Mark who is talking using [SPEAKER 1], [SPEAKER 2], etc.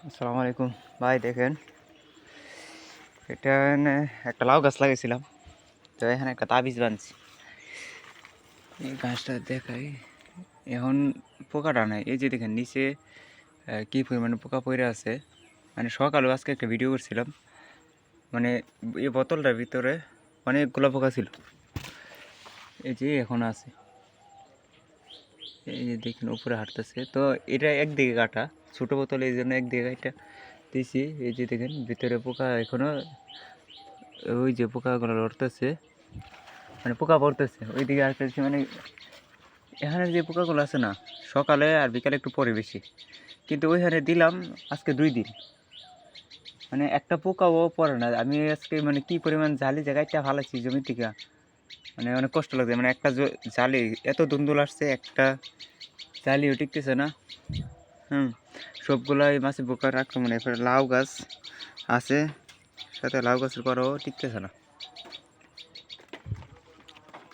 [SPEAKER 1] আসসালামু আলাইকুম ভাই। দেখেন, এটা একটা লাউ গাছ লাগিয়েছিলাম, তো এখানে একটা তাবিজ বানছি। এই গাছটা দেখাই। এখন পোকাটা নাই, এই যে দেখেন নিচে কি পরিমাণে পোকা পড়ে আছে। মানে সকালেও আজকে একটা ভিডিও করছিলাম, মানে এই বোতলটার ভিতরে অনেকগুলো পোকা ছিল। এই যে এখন আছে, এই যে দেখেন উপরে হাঁটতেছে। তো এটা একদিকে কাটা, ছোটো বোতল, এই জন্য একদিকে কাটা দিছি। এই যে দেখেন ভিতরে পোকা এখনো, ওই যে পোকাগুলো লড়তেছে, মানে পোকা পড়তেছে ওইদিকে আসতেছে। মানে এখানে যে পোকাগুলো আছে না, সকালে আর বিকালে একটু পরে বেশি, কিন্তু ওইখানে দিলাম আজকে 2 দিন, মানে একটা পোকাও পড়ে না। আমি আজকে মানে কি পরিমাণ জালি জায়গাটা ফালাইছি জমি থেকে, মানে অনেক কষ্ট লাগছে। মানে একটা জালি এত দুন্দুল আসছে, একটা জালিও টিকতেছে না। সবগুলাই মাছে পোকার আক্রমণ। এরপরে লাউ গাছ আছে, সাথে লাউ গাছের পরেও টিকতেছে না।